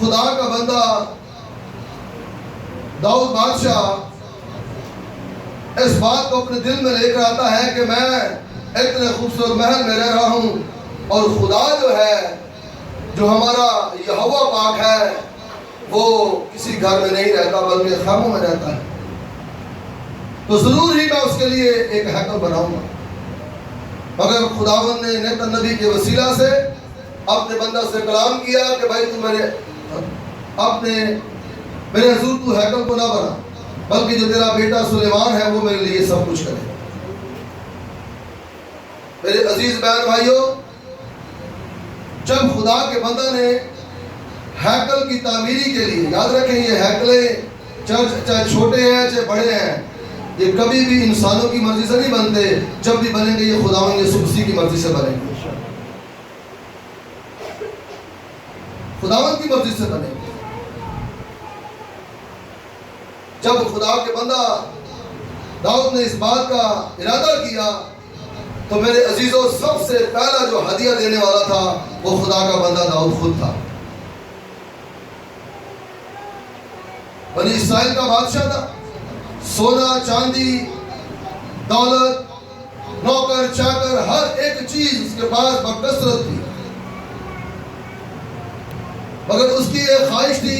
خدا کا بندہ داؤد بادشاہ اس بات کو اپنے دل میں لے کر آتا ہے کہ میں اتنے خوبصورت محل میں رہ رہا ہوں اور خدا جو ہے، جو ہمارا یہوہ پاک ہے، وہ کسی گھر میں نہیں رہتا بلکہ خیموں میں رہتا ہے، تو ضرور ہی میں اس کے لیے ایک ہیکل بناؤں گا۔ مگر خداوند نے نتن نبی کے وسیلہ سے اپنے بندہ سے کلام کیا کہ بھائی تو میرے حضور تو ہیکل کو نہ بنا، بلکہ جو تیرا بیٹا سلیمان ہے وہ میرے لیے سب کچھ کرے۔ میرے عزیز بہن بھائیوں، جب خدا کے بندہ نے ہیکل کی تعمیری کے لیے، یاد رکھیں یہ ہیکلیں چرچ چاہے چھوٹے ہیں چاہے بڑے ہیں، یہ کبھی بھی انسانوں کی مرضی سے نہیں بنتے، جب بھی بنیں گے یہ خداوند یسوع مسیح کی مرضی سے بنیں گے، خداوند کی مرضی سے بنیں گے۔ جب خدا کے بندہ داؤد نے اس بات کا ارادہ کیا تو میرے عزیزوں سب سے پہلا جو ہدیہ دینے والا تھا وہ خدا کا بندہ داؤد خود تھا۔ بنی اسرائیل کا بادشاہ تھا، سونا چاندی دولت نوکر چاکر ہر ایک چیز اس کے پاس بکثرت تھی، مگر اس کی ایک خواہش تھی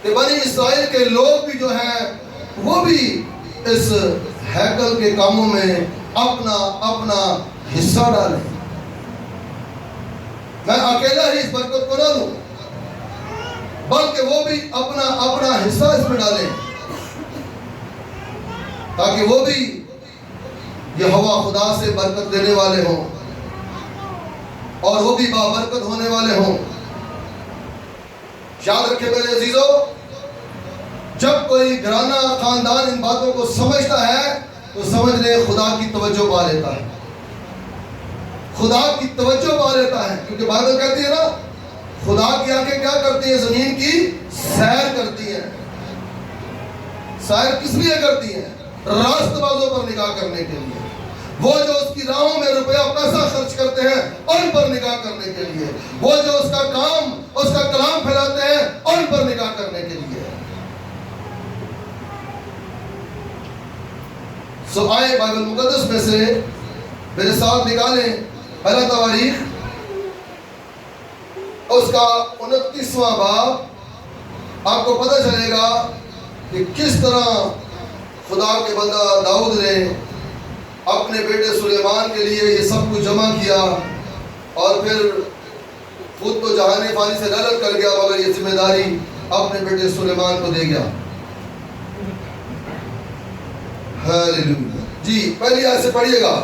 کہ بنی اسرائیل کے لوگ بھی جو ہیں وہ بھی اس ہیکل کے کاموں میں اپنا اپنا حصہ ڈالیں، میں اکیلا ہی اس برکت کو نہ دوں بلکہ وہ بھی اپنا اپنا حصہ اس میں ڈالیں، تاکہ وہ بھی یہوہ خدا سے برکت دینے والے ہوں اور وہ بھی بابرکت ہونے والے ہوں۔ یاد رکھیں میرے عزیزوں، جب کوئی گھرانہ خاندان ان باتوں کو سمجھتا ہے تو سمجھ لیں خدا کی توجہ پا لیتا ہے، خدا کی توجہ پا لیتا ہے، کیونکہ بائبل کہتی ہے نا خدا کی آنکھیں کیا کرتی ہیں؟ زمین کی سیر کرتی ہیں۔ سیر کس لیے کرتی ہیں؟ راست بازوں پر نگاہ کرنے کے لیے، وہ جو اس کی راہوں میں روپیہ پیسہ خرچ کرتے ہیں ان پر نگاہ کرنے کے لیے، وہ جو اس کا کام اس کا کلام پھیلاتے ہیں ان پر نگاہ کرنے کے لیے۔ سو آئے بائبل مقدس میں سے میرے ساتھ نکالیں پہلا تواریخ اس کا 29واں باب، آپ کو پتہ چلے گا کہ کس طرح خدا کے بندہ داؤد نے اپنے بیٹے سلیمان کے لیے یہ سب کچھ جمع کیا اور پھر خود تو جہان فانی سے لالت کر گیا مگر یہ ذمہ داری اپنے بیٹے سلیمان کو دے گیا۔ ہیلیلویا۔ جی پہلی آیت سے پڑھیے گا۔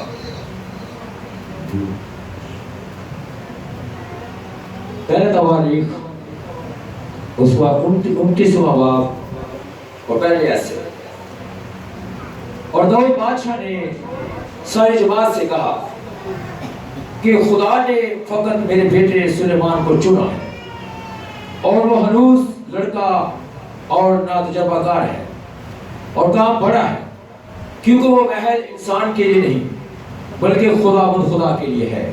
پہلا تواریخ اس کا 29واں باب اور پہلی آیت سے۔ اور داؤد بادشاہ نے ساری جماعت سے کہا کہ خدا نے فقط میرے بیٹے سلیمان کو چنا اور وہ ہنوز لڑکا اور ناتجربہ کار ہے اور کام بڑا ہے، کیونکہ وہ محل انسان کے لیے نہیں بلکہ خدا کے لیے ہے،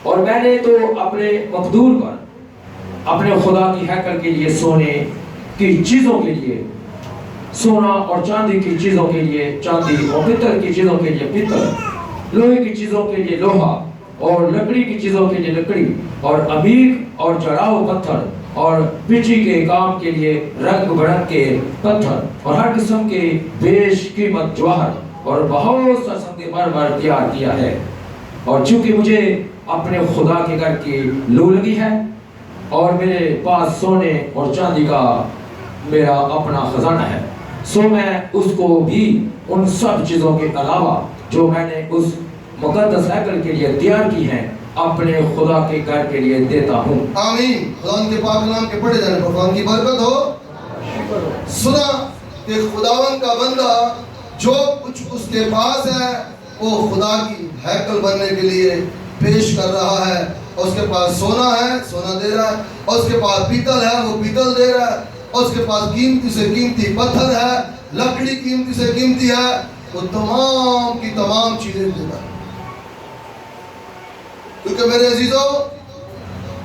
اور میں نے تو اپنے مقدور پر اپنے خدا کی ہیکل کے لیے سونے کی چیزوں کے لیے سونا اور چاندی کی چیزوں کے لیے چاندی اور پتل کی چیزوں کے لیے پتل، لوہے کی چیزوں کے لیے لوہا اور لکڑی کی چیزوں کے لیے لکڑی اور عمیق اور چڑھاؤ پتھر اور بجلی کے کام کے لیے رنگ برنگ کے پتھر اور ہر قسم کے بیش قیمت جواہر اور بہت سا سنگ مرمر تیار کیا ہے، اور چونکہ مجھے اپنے خدا کے گھر کی لو لگی ہے اور میرے پاس سونے اور چاندی کا میرا اپنا خزانہ ہے، سو میں اس کو بھی ان سب چیزوں کے علاوہ جو میں نے اس مقدس ہیکل کے لیے تیار کی ہیں اپنے خدا کے گھر کے لیے دیتا ہوں۔ آمین۔ خدا کے پاک نام کے پڑھے جانے پر خدا کی برکت ہو۔ سنا کہ خداوند کا بندہ جو کچھ اس کے پاس ہے وہ خدا کی ہیکل بننے کے لیے پیش کر رہا ہے۔ اس کے پاس سونا ہے، سونا دے رہا ہے، اس کے پاس پیتل ہے، وہ پیتل دے رہا ہے، اس کے پاس قیمتی سے قیمتی پتھر ہے، لکڑی قیمتی سے قیمتی ہے، وہ تمام کی تمام چیزیں دے رہا ہے۔ کیونکہ میرے عزیزوں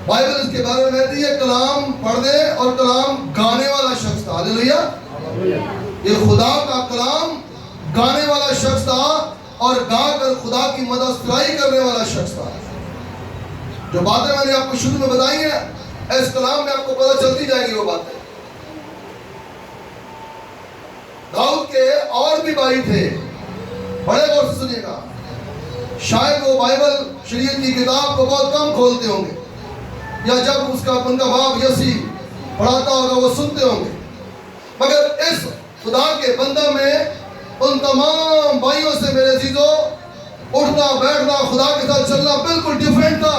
بائبل اس کے بارے میں کہتی ہے کلام پڑھنے اور کلام گانے والا شخص تھا. ہاللیلویہ. یہ خدا کا کلام گانے والا شخص تھا اور گا کر خدا کی مدح ستائی کرنے والا شخص تھا. جو باتیں میں نے آپ کو شروع میں بتائی ہیں اس کلام میں آپ کو پتہ چلتی جائیں گی وہ باتیں. داؤد کے اور بھی بھائی تھے, بڑے غور سے سنیے گا. شاید وہ بائبل شریعت کی کتاب کو بہت کم کھولتے ہوں گے, یا جب اس کا ان کا باپ یسی پڑھاتا ہوگا وہ سنتے ہوں گے, مگر اس خدا کے بندہ میں ان تمام بھائیوں سے میرے عزیزو اٹھنا بیٹھنا خدا کے ساتھ چلنا بالکل ڈیفرنٹ تھا.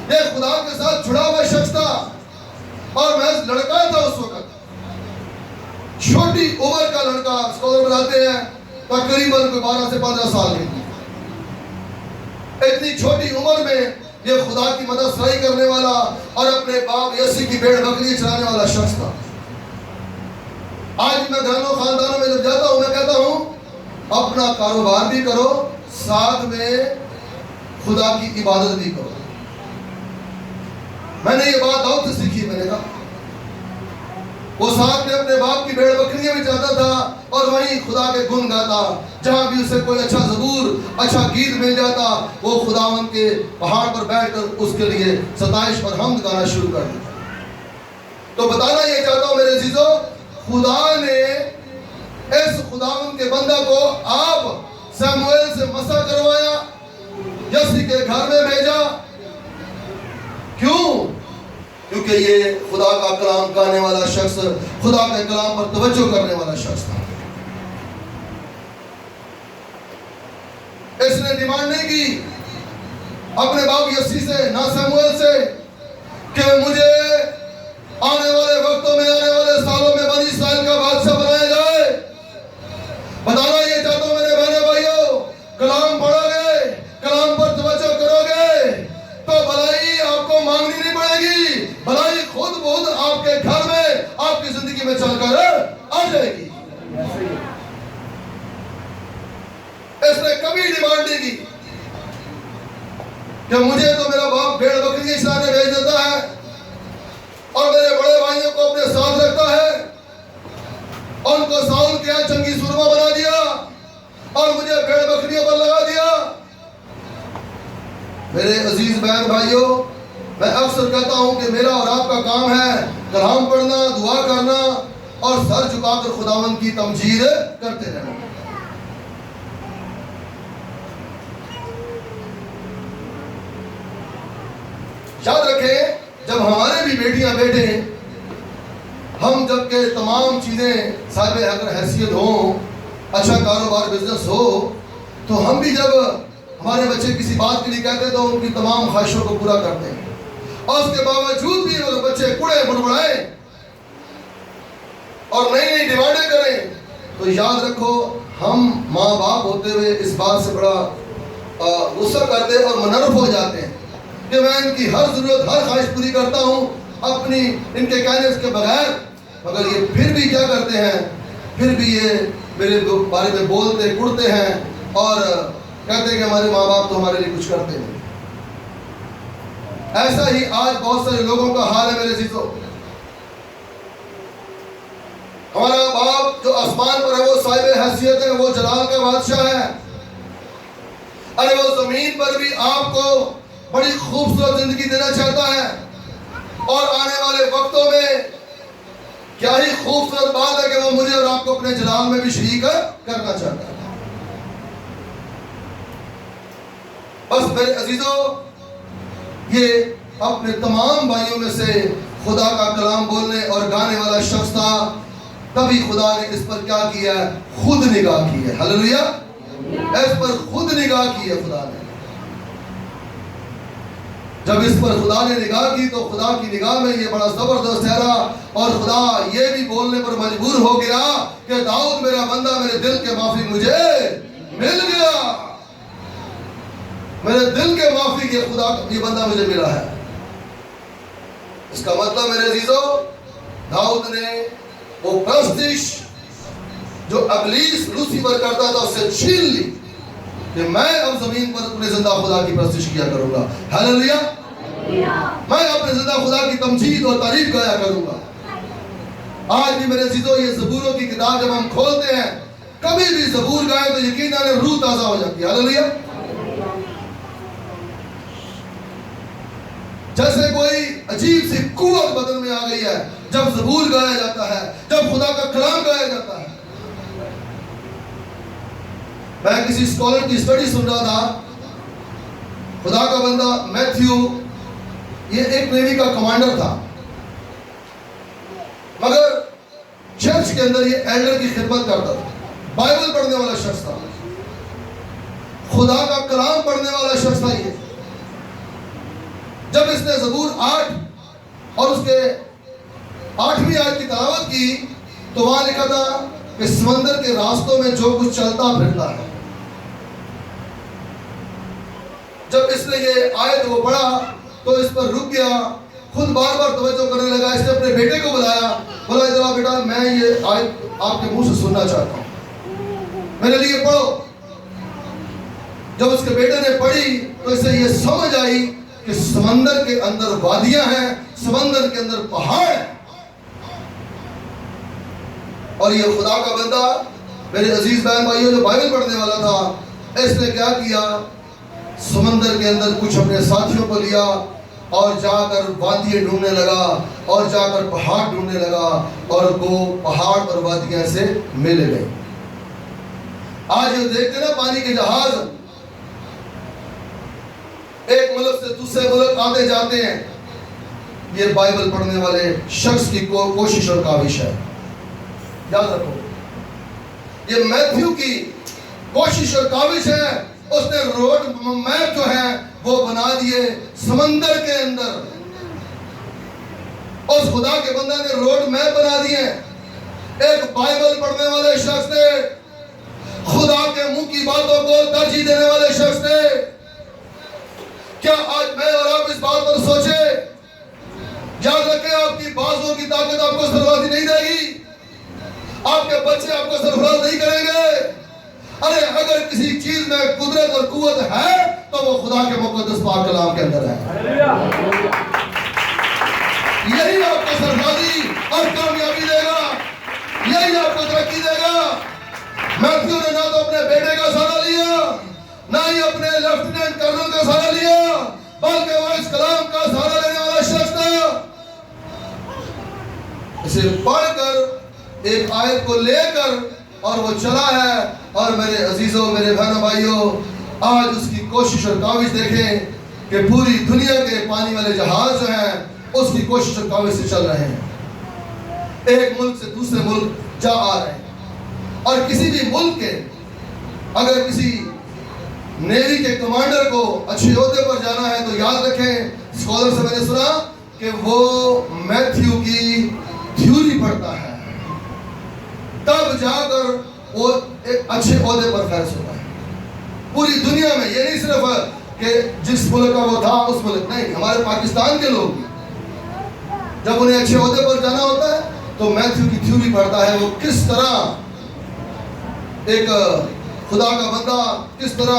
یہ خدا کے ساتھ چھڑا ہوا شخص تھا اور محض لڑکا تھا اس وقت, چھوٹی عمر کا لڑکا. اسکالر بتاتے ہیں تقریباً کوئی 12 سے 15 سال کے. اتنی چھوٹی عمر میں یہ خدا کی مدد ستائی کرنے والا اور اپنے باپ یسی کی بھیڑ بکری چرانے والا شخص تھا. آج میں گھروں خاندانوں میں جب جاتا ہوں میں کہتا ہوں اپنا کاروبار بھی کرو ساتھ میں خدا کی عبادت بھی کرو. میں نے یہ بات داؤد سے سیکھی. میں نے کہا وہ ساتھ میں اپنے باپ کی بھیڑ بکریاں بھی چاہتا تھا اور وہیں خدا کے گن گاتا. جہاں بھی اسے کوئی اچھا زبور اچھا گیت مل جاتا وہ خداوند کے پہاڑ پر بیٹھ کر اس کے لیے ستائش اور حمد گانا شروع کر دیتا. تو بتانا یہ چاہتا ہوں میرے عزیزو خدا نے اس خداوند کے بندہ کو آپ سموئیل سے مسا کروایا, یسی کے گھر میں بھیجا. کیوں؟ کیونکہ یہ خدا کا کلام گانے والا شخص, خدا کے کلام پر توجہ کرنے والا شخص تھا. اس نے ڈیمانڈ نہیں کی اپنے باپ یسی سے نہ سموئیل سے کہ مجھے آنے والے وقتوں میں آنے والے سالوں میں بنی اسرائیل کا بادشاہ بنایا جائے. بتانا یہ چاہتا ہوں میرے بہنوں بھائیوں کلام پڑھو گے کلام پر توجہ کرو گے تو بھلائی آپ کو مانگنی نہیں پڑے گی, بھلائی خود بخود آپ کے گھر میں آپ کی زندگی میں چل کر آ جائے گی. اس نے کبھی ڈیمانڈ نہیں کی کہ مجھے تو میرا باپ بھیڑ بکری چرانے بھیج دیتا ہے اور میرے بڑے بھائیوں کو اپنے ساتھ رکھتا ہے, ان کو ساؤل کیا جنگی سرما بنا دیا اور مجھے بھیڑ بکریوں پر لگا دیا. میرے عزیز بہن بھائیوں میں اکثر کہتا ہوں کہ میرا اور آپ کا کام ہے کلام پڑھنا, دعا کرنا اور سر جھکا کر خداوند کی تمجید کرتے رہنا. یاد رکھیں جب ہمارے بھی بیٹیاں بیٹے ہم جب کہ تمام چیزیں صاحب اگر حیثیت ہوں, اچھا کاروبار بزنس ہو, تو ہم بھی جب ہمارے بچے کسی بات کے لیے کہتے ہیں تو ان کی تمام خواہشوں کو پورا کرتے ہیں, اور اس کے باوجود بھی اگر بچے کوڑے بڑبڑائیں اور نئی نئی ڈیمانڈیں کریں تو یاد رکھو ہم ماں باپ ہوتے ہوئے اس بات سے بڑا غصہ کرتے اور منرف ہو جاتے ہیں کہ میں ان کی ہر ضرورت ہر خواہش پوری کرتا ہوں اپنی ان کے کہنے کے بغیر, مگر یہ پھر بھی کیا کرتے ہیں, پھر بھی یہ میرے بارے میں بولتے کڑتے ہیں اور کہتے ہیں کہ ہمارے ماں باپ تو ہمارے لیے کچھ کرتے ہیں. ایسا ہی آج بہت سارے لوگوں کا حال ہے میرے عزیزو. ہمارا باپ جو آسمان پر ہے وہ صاحب حیثیت ہے, وہ جلال کا بادشاہ ہے, ارے وہ زمین پر بھی آپ کو بڑی خوبصورت زندگی دینا چاہتا ہے اور آنے والے وقتوں میں کیا ہی خوبصورت بات ہے کہ وہ مجھے اور آپ کو اپنے جلال میں بھی شریک کرنا چاہتا ہے. بس میرے عزیزو یہ اپنے تمام بھائیوں میں سے خدا کا کلام بولنے اور گانے والا شخص تھا, تبھی خدا نے اس پر کیا کیا ہے, خود نگاہ کی ہے. ہلیلویہ, اس پر خود نگاہ کی ہے خدا نے. جب اس پر خدا نے نگاہ کی تو خدا کی نگاہ میں یہ بڑا زبردست ٹھہرا اور خدا یہ بھی بولنے پر مجبور ہو گیا کہ داؤد میرا بندہ میرے دل کے مافی مجھے مل گیا. میرے دل کے معافی کے خدا یہ بندہ مجھے ملا ہے. اس کا مطلب میرے عزیزو داؤد نے وہ پرستش جو ابلیس لوسیفر کرتا تھا اس سے چھین لی کہ میں اب زمین پر اپنے زندہ خدا کی پرستش کیا کروں گا. ہلیلویہ. میں اپنے زندہ خدا کی تمجید اور تعریف کیا کروں گا. آج بھی میرے عزیزو یہ زبوروں کی کتاب جب ہم کھولتے ہیں, کبھی بھی زبور گائیں تو یقیناً روح تازہ ہو جاتی ہے. ہاللیلویا. جیسے کوئی عجیب سی قوت بدن میں آ گئی ہے جب زبور گایا جاتا ہے, جب خدا کا کلام گایا جاتا ہے. میں کسی اسکالر کی اسٹڈی سن رہا تھا. خدا کا بندہ میتھیو, یہ ایک نیوی کا کمانڈر تھا, مگر چرچ کے اندر یہ ایلڈر کی خدمت کرتا تھا. بائبل پڑھنے والا شخص تھا, خدا کا کلام پڑھنے والا شخص تھا. یہ جب اس نے زبور 8 اور اس کے 8ویں آیت کی تلاوت کی تو وہاں لکھا تھا کہ سمندر کے راستوں میں جو کچھ چلتا پھرتا ہے. جب اس نے یہ آیت کو پڑھا تو اس پر رک گیا, خود بار بار توجہ کرنے لگا. اس نے اپنے بیٹے کو بلایا, بولا ادھر آ بیٹا, میں یہ آیت آپ کے منہ سے سننا چاہتا ہوں, میرے لیے پڑھو. جب اس کے بیٹے نے پڑھی تو اسے یہ سمجھ آئی کہ سمندر کے اندر وادیاں ہیں, سمندر کے اندر پہاڑ ہیں. اور یہ خدا کا بندہ, میرے عزیز بہن بھائیوں, جو بائبل پڑھنے والا تھا, اس نے کیا کیا, سمندر کے اندر کچھ اپنے ساتھیوں کو لیا اور جا کر وادیاں ڈھونڈنے لگا اور جا کر پہاڑ ڈھونڈنے لگا اور وہ پہاڑ اور وادیاں سے مل گئے. آج جو دیکھتے ہیں نا پانی کے جہاز, ایک ملک سے دوسرے ملک آتے جاتے ہیں, یہ بائبل پڑھنے والے شخص کی کوشش اور کاوش ہے. یاد رکھو, یہ میتھیو کی کوشش اور کاوش ہے. اس نے روڈ میپ جو ہے وہ بنا دیے سمندر کے اندر. اس خدا کے بندہ نے روڈ میپ بنا دیے. ایک بائبل پڑھنے والے شخص نے, خدا کے منہ کی باتوں کو ترجیح دینے والے شخص نے. کیا آج میں اور آپ اس بات پر سوچیں, یاد رکھیں آپ کی بازوں کی طاقت آپ کو سرفرازی نہیں دے گی, آپ کے بچے آپ کو سرفراز نہیں کریں گے. ارے اگر کسی چیز میں قدرت اور قوت ہے تو وہ خدا کے مقدس پاک کلام کے اندر ہے. یہی آپ کو سرفرازی اور کامیابی دے گا, یہی آپ کو ترقی دے گا. میتھیو نے نہ تو اپنے بیٹے کا سہارا لیا, نہ ہی اپنے لیفٹیننٹ کرنل کا سہارا لیا, بلکہ وہ اس کلام کا سہارا لینے والا شخص تھا. اسے پڑھ کر ایک آیت کو لے کر اور وہ چلا ہے. اور میرے عزیزوں, میرے بہنوں بھائیوں, آج اس کی کوشش اور کاوش دیکھیں کہ پوری دنیا کے پانی والے جہاز جو ہیں اس کی کوشش اور کاوش سے چل رہے ہیں, ایک ملک سے دوسرے ملک جا آ رہے ہیں. اور کسی بھی ملک کے اگر کسی نیوی کے کمانڈر کو اچھے عہدے پر جانا ہے تو یاد رکھیں, اسکالر سے میں نے سنا کہ وہ میتھیو کی تھیوری پڑھتا ہے, تب جا کر وہ ایک اچھے عہدے پر فیض ہوتا ہے. پوری دنیا میں یہ نہیں صرف کہ جس ملک کا وہ تھا اس ملک, نہیں, ہمارے پاکستان کے لوگ جب انہیں اچھے عہدے پر جانا ہوتا ہے تو میتھیو کی تھیوری پڑھتا ہے. وہ کس طرح ایک خدا کا بندہ, کس طرح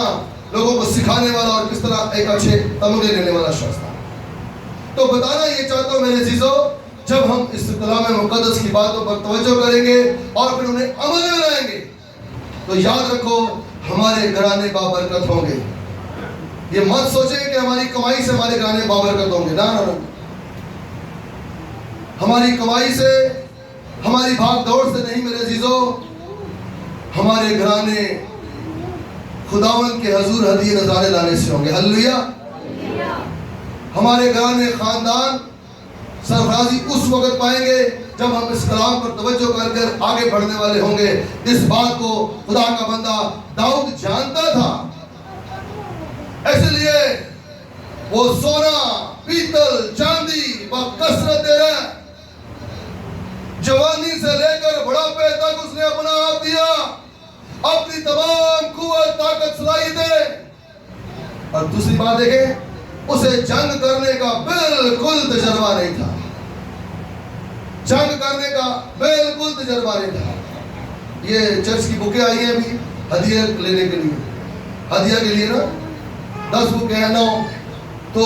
لوگوں کو سکھانے والا اور کس طرح ایک اچھے تمغے لینے والا شخص تھا. تو بتانا یہ چاہتا ہوں میرے عزیزوں, جب ہم اس کلام مقدس کی باتوں پر توجہ کریں گے اور پھر انہیں عمل میں لائیں گے تو یاد رکھو ہمارے گھرانے بابرکت ہوں گے. یہ مت سوچیں کہ ہماری کمائی سے ہمارے گھرانے بابرکت ہوں گے, نہ. ہماری کمائی سے, ہماری بھاگ دوڑ سے نہیں میرے عزیزوں. ہمارے گھرانے خداوند کے حضور ہدیے نظارے لانے سے ہوں گے. ہلیلویا. ہمارے گھرانے خاندان سرفرازی اس وقت پائیں گے جب ہم اس کلام پر توجہ کر کر آگے بڑھنے والے ہوں گے. اس بات کو خدا کا بندہ داؤد جانتا تھا, اس لیے وہ سونا, پیتل, چاندی بکثرت دے رہا ہے. جوانی سے لے کر بڑھاپے تک اس نے اپنا آپ دیا, اپنی تمام قوت, طاقت, صلاحیتیں. اور دوسری بات دیکھیں, اسے جنگ کرنے کا بالکل تجربہ نہیں تھا. جنگ کرنے کا بالکل تجربہ نہیں تھا. یہ چرچ کی بکیں آئی ہیں ابھی ہدیہ لینے کے لیے, ہدیہ کے لیے نا 10 بکیں ہیں 9, تو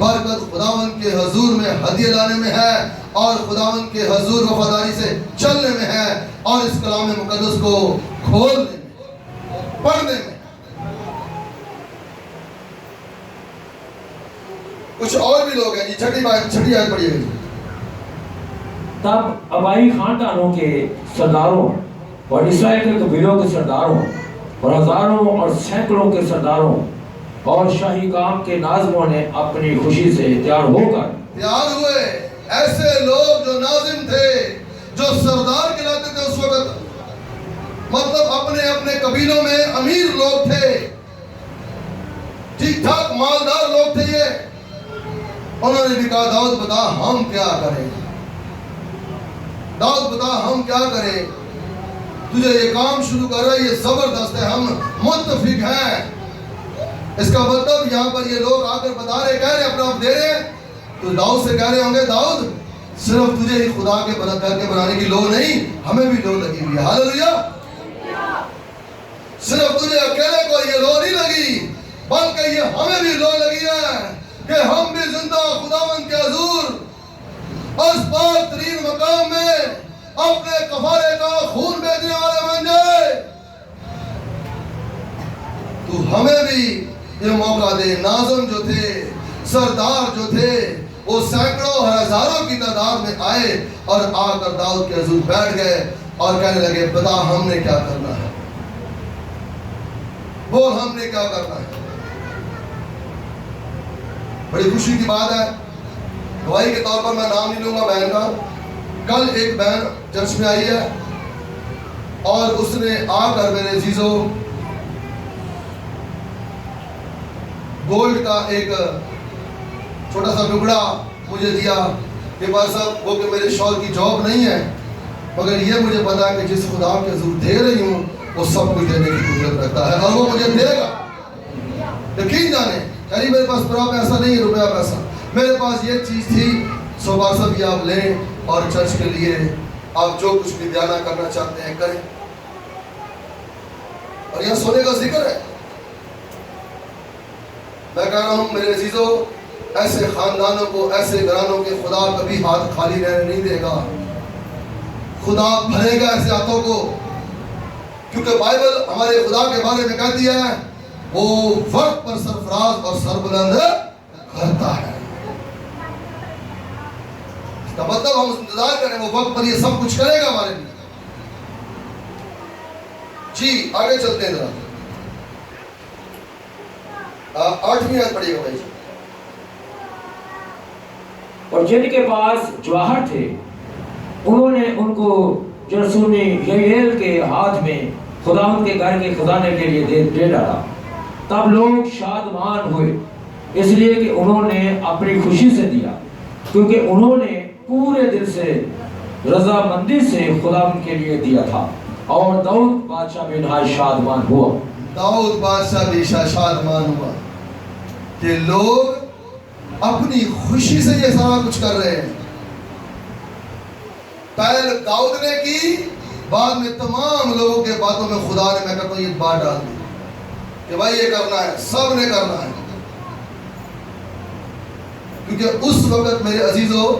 برکت خداوند کے حضور میں ہدیہ لانے میں ہے اور خداوند کے حضور وفاداری سے چلنے میں ہے اور اس کلام مقدس کو کھولنے میں، پڑھنے میں۔ کچھ اور بھی لوگ ہیں جی، چھٹی آیت پڑھیے گا۔ تب آبائی خاندانوں کے سرداروں اور اسرائیل کے قبیلوں کے سرداروں اور ہزاروں اور سینکڑوں کے سرداروں اور شاہی کام کے ناظموں نے اپنی خوشی سے تیار ہوئے۔ ایسے لوگ جو ناظم تھے، جو سردار کہلاتے تھے اس وقت، مطلب اپنے اپنے قبیلوں میں امیر لوگ تھے، ٹھیک ٹھاک مالدار لوگ تھے یہ، انہوں نے بھی کہا داؤد بتا ہم کیا کریں، داؤد بتا ہم کیا کریں، تجھے یہ کام شروع کر رہا ہے، یہ زبردست ہے، ہم متفق ہیں۔ اس کا مطلب یہاں پر یہ لوگ آ کر بتا رہے، کہہ رہے، اپنا آپ دے رہے، تو داؤد سے کہہ رہے ہوں گے داؤد صرف تجھے ہی خدا کے گھر کے بنانے کی لو نہیں، ہمیں بھی لو لگی ہوئی ہے۔ ہاللیلویا! صرف تجھے اکیلے کو یہ لو نہیں لگی، بلکہ یہ ہمیں بھی لو لگی ہے کہ ہم بھی زندہ خداوند کے حضور اس پاک ترین مقام میں اپنے کفارے کا خون بیچنے والے بن جائے۔ تو ہمیں بھی یہ موقع دے۔ ناظم جو تھے، سردار جو تھے، وہ سینکڑوں اور ہزاروں کی تعداد میں آئے اور آ کر داؤد کے حضور بیٹھ گئے اور کہنے لگے بتا ہم نے کیا کرنا ہے، بول ہم نے کیا کرنا ہے۔ بڑی خوشی کی بات ہے، گواہی کے طور پر میں نام نہیں لوں گا بہن کا، کل ایک بہن چرچ میں آئی ہے اور اس نے آ کر میرے عزیزو گولڈ کا ایک چھوٹا سا ٹکڑا مجھے دیا کہ بھائی صاحب وہ کہ میرے شوہر کی جاب نہیں ہے، مگر یہ مجھے پتا ہے کہ جس خدا کے حضور دے رہی ہوں وہ سب کچھ دینے کی قدرت رکھتا ہے اور وہ مجھے دے گا۔ یقین جانے یعنی میرے پاس پورا پیسہ نہیں ہے، روپیہ پیسہ، میرے پاس یہ چیز تھی، سو بار صاحب یہ آپ لیں اور چرچ کے لیے آپ جو کچھ بھی دیانہ کرنا چاہتے ہیں کریں۔ اور یہ سونے کا ذکر ہے۔ میں کہہ رہا ہوں میرے عزیزو، ایسے خاندانوں کو، ایسے گھرانوں کے خدا کبھی ہاتھ خالی رہنے نہیں دے گا، خدا بھرے گا ایسے ہاتھوں کو، کیونکہ بائبل ہمارے خدا کے بارے میں کہتی ہے وہ وقت پر سرفراز اور سربلند کرتا ہے۔ اس کا مطلب ہم انتظار کریں، وہ وقت پر یہ سب کچھ کرے گا ہمارے لیے۔ جی آگے چلتے ہیں ذرا، 8ویں آیت پڑھیے گا بھائی۔ اور جن کے پاس جواہر تھے انہوں نے ان کو جرسونی یعیل کے ہاتھ میں خداوند کے گھر کے خزانے کے لیے دے ڈالا۔ تب لوگ شادمان ہوئے اس لیے کہ انہوں نے اپنی خوشی سے دیا، کیونکہ انہوں نے پورے دل سے رضامندی سے خداوند کے لیے دیا تھا۔ اور داؤد بادشاہ بھی نہایت شادمان ہوا۔ داؤد بادشاہ بھی شادمان ہوا کہ لوگ اپنی خوشی سے یہ سارا کچھ کر رہے ہیں۔ پہلے داؤد نے کی، بعد میں تمام لوگوں کے باتوں میں خدا نے، میں کہتا ہوں یہ بات ڈال دی کہ بھائی یہ کرنا ہے، سب نے کرنا ہے۔ کیونکہ اس وقت میرے عزیزو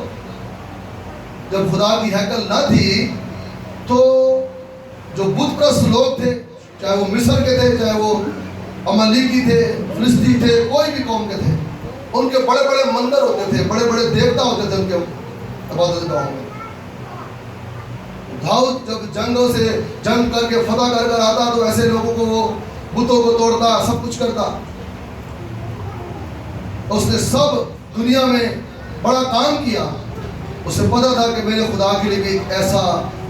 جب خدا کی ہیکل نہ تھی تو جو بت پرست لوگ تھے، چاہے وہ مصر کے تھے، چاہے وہ عملیکی تھے، فلسطی تھے، کوئی بھی قوم کے تھے، ان کے بڑے بڑے مندر ہوتے تھے، بڑے بڑے دیوتا ہوتے تھے ان کے عبادت گاہوں میں۔ داؤد جب جنگوں سے جنگ کر کے فتح کر کر آتا تو ایسے لوگوں کو وہ بتوں کو توڑتا، سب کچھ کرتا۔ اس نے سب دنیا میں بڑا کام کیا، اسے پتا تھا کہ میرے خدا کے لیے بھی ایک ایسا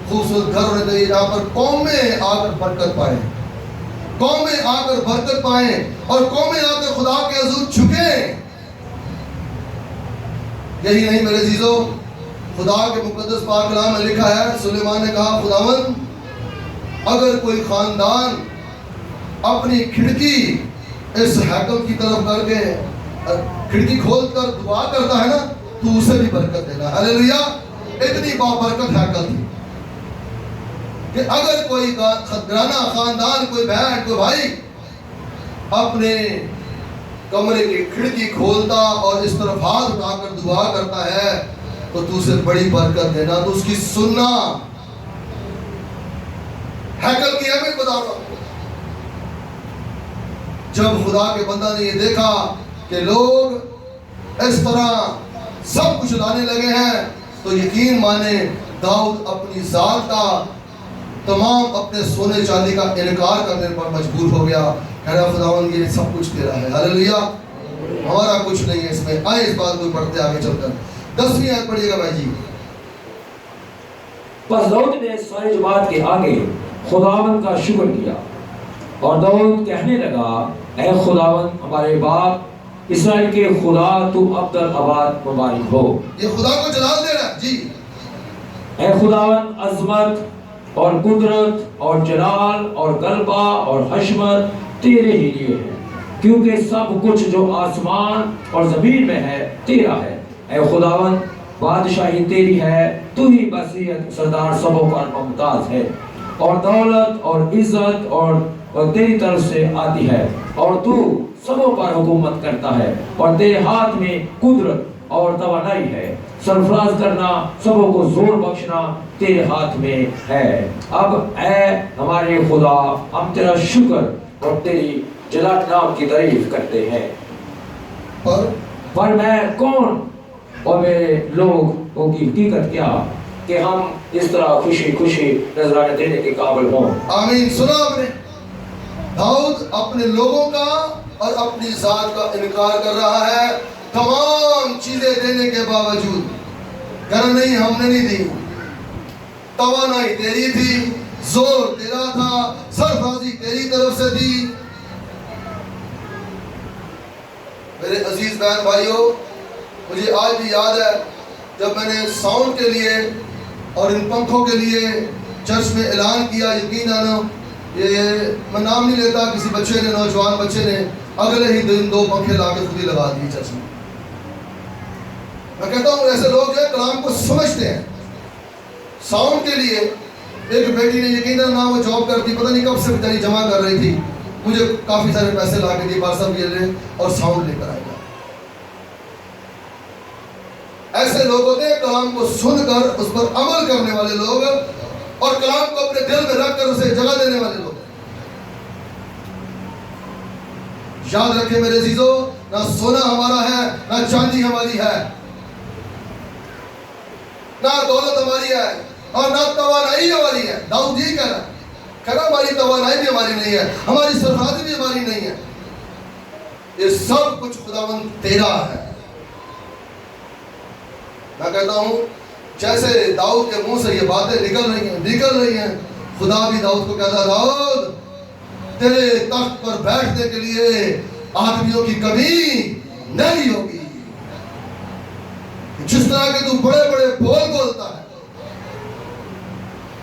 خوبصورت گھر ہونا چاہیے جہاں پر قومیں آ کر برکت پائیں، قومیں آ کر برکت پائیں اور قومیں آ کر خدا کے حضور جھکیں۔ یہی نہیں میرے عزیزو، خدا کے مقدس پاک کلام میں لکھا ہے، سلیمان نے کہا خداوند اگر کوئی خاندان اپنی کھڑکی اس ہیکل کی طرف کر کے کھڑکی کھول کر دعا کرتا ہے نا تو اسے بھی برکت دینا۔ ہلیلویا! اتنی بابرکت ہیکل تھی کہ اگر کوئی گھرانہ، خاندان، کوئی بہن، کوئی بھائی اپنے کمرے کی کھڑکی کھولتا اور اس طرف ہاتھ اٹھا کر دعا کرتا ہے تو تو اسے بڑی برکت دینا، تو اس کی سننا۔ ہیکل کی اہمیت بتا رہا ہوں۔ جب خدا کے بندہ نے یہ دیکھا کہ لوگ اس طرح سب کچھ لانے لگے ہیں تو یقین مانے داؤد اپنی ذات کا، تمام اپنے سونے چاندی کا انکار کرنے پر مجبور ہو گیا۔ کہہ رہا خداوند یہ سب کچھ تیرا ہے، ہاللیلویا، ہمارا کچھ نہیں ہے اس میں۔ آئے اس بات کو پڑھتے آگے چل کر 10ویں آیت پڑھیے گا بھائی جی۔ پس داؤد نے ساری جماعت کے آگے خداوند کا شکر کیا اور داؤد کہنے لگا، اے خداوند ہمارے باپ اسرائیل کے خدا، تو ابدالآباد مبارک ہو۔ یہ خدا کو جلال دے رہا ہے جی۔ اے خداوند عظمت اور قدرت اور جلال اور غلبہ اور حشمت تیرے ہی لیے ہے، کیونکہ سب کچھ جو آسمان اور زمین میں ہے تیرا ہے۔ اے خداوند بادشاہی تیری ہے، تو ہی بصیرت سردار سبوں پر ممتاز ہے، اور دولت اور عزت اور تیری طرف سے آتی ہے، اور تو سبوں پر حکومت کرتا ہے، اور تیرے ہاتھ میں قدرت اور توانائی ہے، سرفراز کرنا، سبوں کو زور بخشنا تیرے ہاتھ میں ہے۔ اب اے ہمارے خدا، ہم تیرا شکر اور تیری جلال نام کی تعریف کرتے ہیں۔ پر میں کون اور میرے لوگوں کی حقیقت کیا کہ ہم اس طرح خوشی خوشی نذرانے دینے کے قابل ہوں۔ آمین۔ سنا آپ نے، داؤد اپنے لوگوں کا اور اپنی ذات کا انکار کر رہا ہے، تمام چیزیں دینے کے باوجود۔ کہنا نہیں ہم نے نہیں دی، توانائی تیری تھی، زور تیرا تھا، سرفرازی تیری طرف سے دی۔ میرے عزیز بہن بھائیوں، مجھے آج بھی یاد ہے جب میں نے ساؤنڈ کے لیے اور ان پنکھوں کے لیے چرچ میں اعلان کیا، یقین آنا یہ میں نام نہیں لیتا، کسی بچے نے، نوجوان بچے نے اگلے ہی دن 2 پنکھے لا کے خود ہی لگا دیے چرچ میں۔ میں کہتا ہوں ایسے لوگ جو کلام کو سمجھتے ہیں۔ ساؤنڈ کے لیے ایک بیٹی نے یقیناً نہ وہ جاب کرتی، پتہ نہیں کب سے بیچاری جمع کر رہی تھی، مجھے کافی سارے پیسے لا کے دیے، بار صاحب یہ لے اور ساؤنڈ لے کر آئے گا۔ ایسے لوگ ہوتے ہیں کلام کو سن کر اس پر عمل کرنے والے لوگ، اور کلام کو اپنے دل میں رکھ کر اسے جگہ دینے والے لوگ۔ یاد رکھیں میرے عزیزو، نہ سونا ہمارا ہے، نہ چاندی ہماری ہے، نہ دولت ہماری ہے، اور نہ توانائی ہماری ہے۔ داؤد یہ کہہ رہا ہے، ہماری توانائی بھی ہماری نہیں ہے، ہماری سرفرازی بھی ہماری نہیں ہے، یہ سب کچھ خداوند تیرا ہے۔ میں کہتا ہوں جیسے داؤد کے منہ سے یہ باتیں نکل رہی ہیں، خدا بھی داؤد کو کہتا ہے، داؤد تیرے تخت پر بیٹھنے کے لیے آدمیوں کی کمی نہیں ہوگی۔ جس طرح کہ تو بڑے بڑے بول بولتا ہے،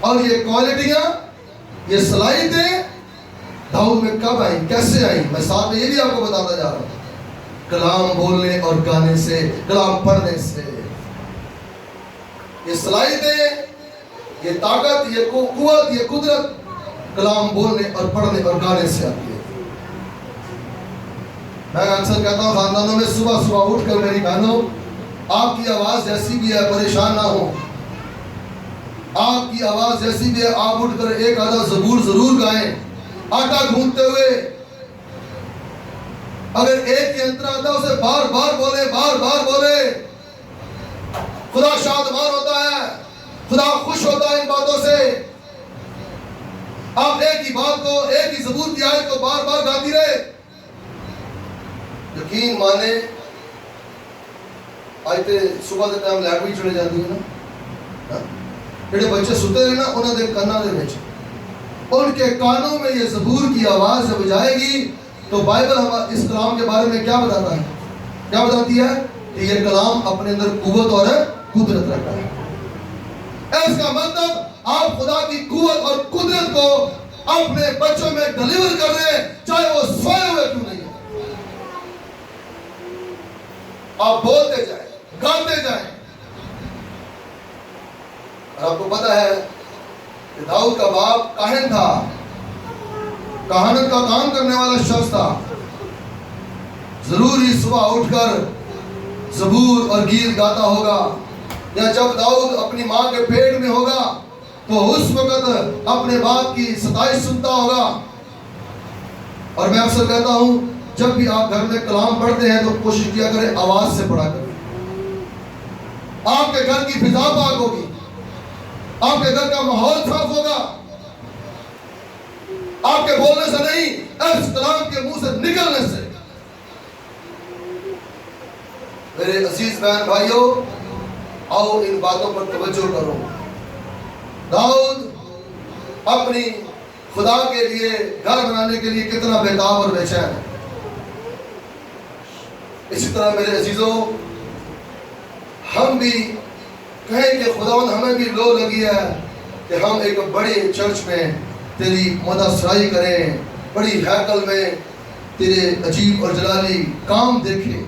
اور یہ کوالٹیاں، یہ صلاحیتیں داؤد میں کب آئیں، کیسے آئیں؟ میں ساتھ میں یہ بھی آپ کو بتاتا جا رہا ہوں، کلام بولنے اور گانے سے، کلام پڑھنے سے۔ یہ صلاحیتیں، یہ طاقت، یہ قوت، یہ قدرت کلام بولنے اور پڑھنے اور گانے سے آتی ہے۔ میں اکثر کہتا ہوں خاندانوں میں صبح صبح اٹھ کر میری بہنوں، آپ کی آواز جیسی بھی ہے پریشان نہ ہو، آپ کی آواز جیسی بھی ہے آپ اٹھ کر ایک آدھا زبور ضرور گائیں، آٹا گھونتے ہوئے۔ اگر ایک ہی انتر آتا اسے بار بار بولے، بار بار بولے۔ خدا شادمان ہوتا ہے، خدا خوش ہوتا ہے ان باتوں سے۔ آپ ایک ہی بات کو، ایک ہی زبور کی آیت کو بار بار گاتی رہے، یقین مانے آیتیں صبح کے ٹائم لائبریری چڑے جاتی ہیں نا، جڑے بچے ستے رہے نا انہوں نے کنا دے وچ، ان کے کانوں میں یہ زبور کی آواز جب جائے گی تو بائبل ہم اس کلام کے بارے میں کیا بتاتا ہے، کیا بتاتی ہے کہ یہ کلام اپنے اندر قوت اور قدرت رکھتا ہے۔ اس کا مطلب آپ خدا کی قوت اور قدرت کو اپنے بچوں میں ڈلیور کر رہے ہیں، چاہے وہ سوئے ہوئے کیوں نہیں ہیں۔ آپ بولتے جائیں، گاتے جائیں۔ اور آپ کو پتہ ہے کہ داؤد کا باپ کاہن تھا، کہانت کا کام کرنے والا شخص تھا۔ ضرور ہی صبح اٹھ کر زبور اور گیت گاتا ہوگا، یا جب داؤد اپنی ماں کے پیٹ میں ہوگا تو اس وقت اپنے باپ کی ستائش سنتا ہوگا۔ اور میں اکثر کہتا ہوں جب بھی آپ گھر میں کلام پڑھتے ہیں تو کوشش کیا کریں آواز سے پڑھا کریں، آپ کے گھر کی فضا پاک ہوگی، آپ کے گھر کا ماحول صاف ہوگا، آپ کے بولنے سے نہیں، اس کلام کے منہ سے نکلنے سے۔ میرے عزیز بہن بھائیوں، آؤ ان باتوں پر توجہ کرو۔ داؤد اپنی خدا کے لیے گھر بنانے کے لیے کتنا بےتاب اور بے چین ہے۔ اسی طرح میرے عزیزوں، ہم بھی کہیں کہ خداوند ہمیں بھی لو لگی ہے کہ ہم ایک بڑے چرچ میں تیری مدح سرائی کریں، بڑی ہیکل میں تیرے عجیب اور جلالی کام دیکھیں۔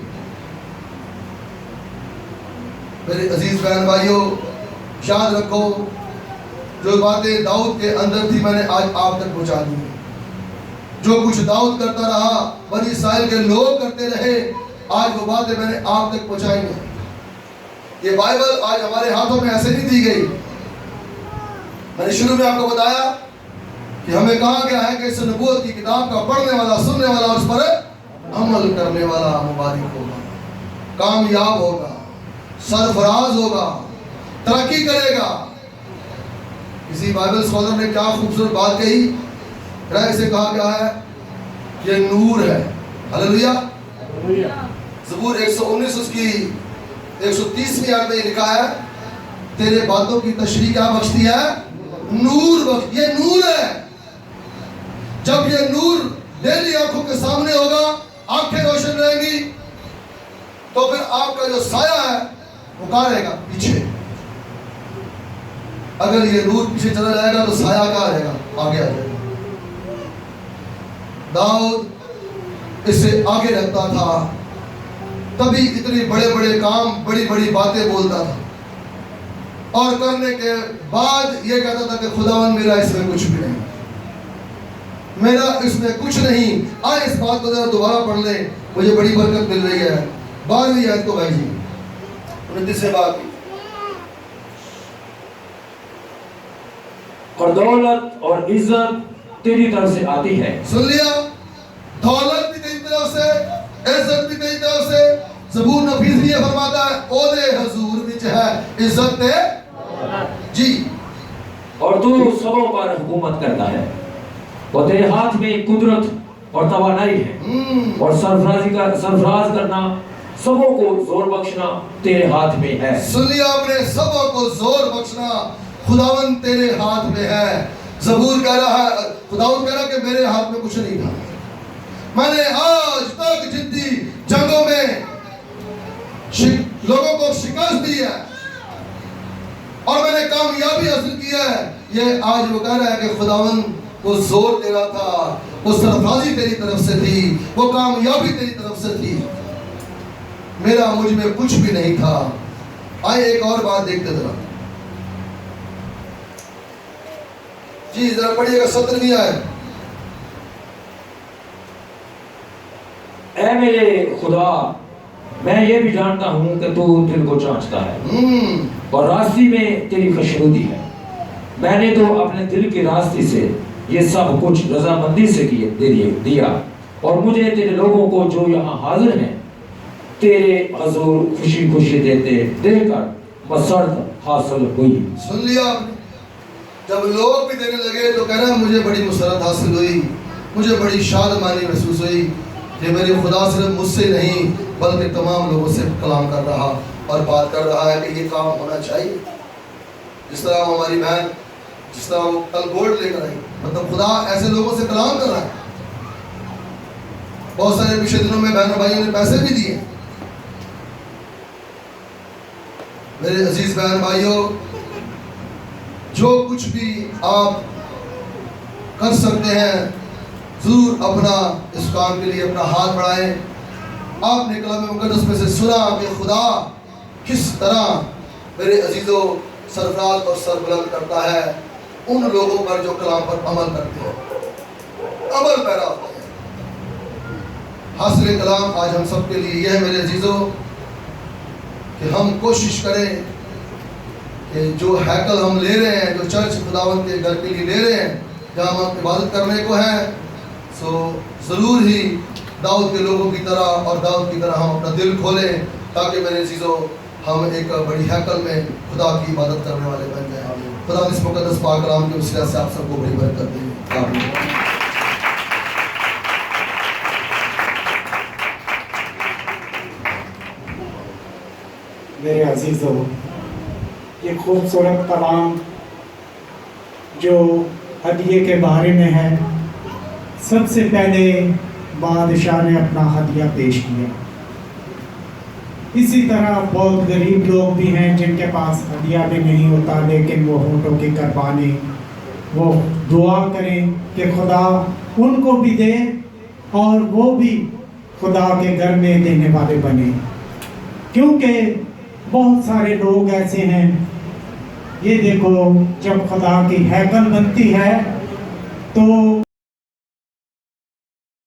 میرے عزیز بہن بھائیوں، یاد رکھو جو باتیں داؤد کے اندر تھی میں نے آج آپ تک پہنچا دی۔ جو کچھ داؤد کرتا رہا، بنی اسرائیل کے لوگ کرتے رہے، آج وہ باتیں میں نے آپ تک پہنچائی ہیں۔ یہ بائبل آج ہمارے ہاتھوں میں ایسے نہیں دی گئی۔ میں نے شروع میں آپ کو بتایا کہ ہمیں کہا گیا ہے کہ اس نبوت کی کتاب کا پڑھنے والا، سننے والا اور اس پر عمل کرنے والا مبارک ہوگا، کامیاب ہوگا، سرفراز ہوگا، ترقی کرے گا۔ کسی بائبل اسکالر نے کیا خوبصورت بات کہی، اسے کہا گیا ہے یہ نور ہے۔ ہلیلویا۔ زبور 119 اس کی 130ویں آیت میں لکھا ہے تیرے باتوں کی تشریح کیا بخشتی ہے؟ نور بخش۔ یہ نور ہے۔ جب یہ نور ڈیلی آنکھوں کے سامنے ہوگا، آنکھیں روشن رہیں گی، تو پھر آپ کا جو سایہ ہے وہ کہاں رہے گا؟ پیچھے۔ اگر یہ نور پیچھے چلا جائے گا تو سایہ کہاں رہے گا؟ آگے آ جائے گا۔ داؤد اس سے آگے رہتا تھا، تبھی اتنے بڑے بڑے کام، بڑی بڑی باتیں بولتا تھا، اور کرنے کے بعد یہ کہتا تھا کہ خداوند میرا اس میں کچھ بھی نہیں، میرا اس میں کچھ نہیں۔ آئے اس بات کو ذرا دوبارہ پڑھ لیں، مجھے بڑی برکت مل رہی ہے۔ 12ویں آیت کو بھائی جی 29 بات۔ اور دولت اور عزت تیری طرف سے آتی ہے۔ سن لیا؟ دولت بھی تیری طرف سے، عزت بھی تیری طرف سے۔ زبور نفیس بھی یہ فرماتا ہے اودے حضور وچ ہے عزت تے جی، اور تو سبوں پر حکومت کرتا ہے، اور تیرے ہاتھ میں قدرت اور توانائی ہے، اور سرفراز کرنا، سبوں کو زور بخشنا تیرے ہاتھ میں ہے۔ سن لیا آپ نے؟ سبوں کو زور بخشنا خداوند تیرے ہاتھ میں ہے۔ زبور کہہ رہا ہے، خداوند کہہ رہا کہ میرے ہاتھ میں کچھ نہیں تھا، میں نے آج تک جتنی جنگوں میں لوگوں کو شکست دی ہے اور میں نے کامیابی حاصل کی ہے، یہ آج وہ کہہ رہا ہے کہ خداوند وہ زور تیرا تھا، وہ سرفرازی تیری طرف سے تھی، وہ کامیابی تیری طرف سے تھی، میرا مجھ میں کچھ بھی نہیں تھا۔ آئے ایک اور بات دیکھتے ذرا جی، ذرا پڑھیے گا 17ویں آیت۔ اے میرے خدا، میں یہ بھی جانتا ہوں کہ تو دل کو جانچتا ہے اور راستے میں تیری خشنودی ہے۔ میں نے تو اپنے دل کے راستے سے یہ سب کچھ رضامندی سے دیا، اور مجھے تیرے لوگوں کو جو یہاں حاضر ہیں تیرے حضور خوشی خوشی دے کر مسرت حاصل ہوئی۔ سن لیا آپ نے؟ جب لوگ بھی دینے لگے تو کہہ رہا ہے مجھے بڑی مسرت حاصل ہوئی، مجھے بڑی شادمانی محسوس ہوئی کہ میرے خدا صرف مجھ سے نہیں بلکہ تمام لوگوں سے کلام کر رہا اور بات کر رہا ہے کہ یہ کام ہونا چاہیے۔ جس طرح ہماری بہن، جس طرح وہ کل گولڈ لے کر آئی، مطلب خدا ایسے لوگوں سے کلام کر رہا ہے۔ بہت سارے پچھلے دنوں میں بہن بھائیوں نے پیسے بھی دیے۔ میرے عزیز بہن بھائیوں، جو کچھ بھی آپ کر سکتے ہیں ضرور اپنا اس کام کے لیے اپنا ہاتھ بڑھائیں۔ آپ نے کلام مقدس میں سے سنا کہ خدا کس طرح میرے عزیزوں سرفراز اور سربلند کرتا ہے ان لوگوں پر جو کلام پر عمل کرتے ہیں، عمل پیرا ہوتے ہیں۔ حاصل کلام آج ہم سب کے لیے یہ ہے میرے عزیزوں کہ ہم کوشش کریں کہ جو ہیکل ہم لے رہے ہیں، جو چرچ خداوند کے گھر کے لیے لے رہے ہیں، جہاں ہم عبادت کرنے کو ہے، سو ضرور ہی داؤد کے لوگوں کی طرح اور داؤد کی طرح ہم اپنا دل کھولیں، تاکہ میرے عزیزوں ہم ایک بڑی ہیکل میں خدا کی عبادت کرنے والے بن جائیں۔ خدا اس مقدس پاک کلام کے وسیلہ سے آپ سب کو بڑی برکت دے۔ آمین۔ میرے عزیزوں، یہ خوبصورت کلام جو ہدیے کے بارے میں ہے، سب سے پہلے بادشاہ نے اپنا ہدیہ پیش کیا۔ اسی طرح بہت غریب لوگ بھی ہیں جن کے پاس ہدیہ بھی نہیں ہوتا، لیکن وہ ہونٹوں کی قربانی، وہ دعا کریں کہ خدا ان کو بھی دے اور وہ بھی خدا کے گھر میں دینے والے بنے، کیونکہ بہت سارے لوگ ایسے ہیں۔ یہ دیکھو، جب خدا کی ہیکل بنتی ہے تو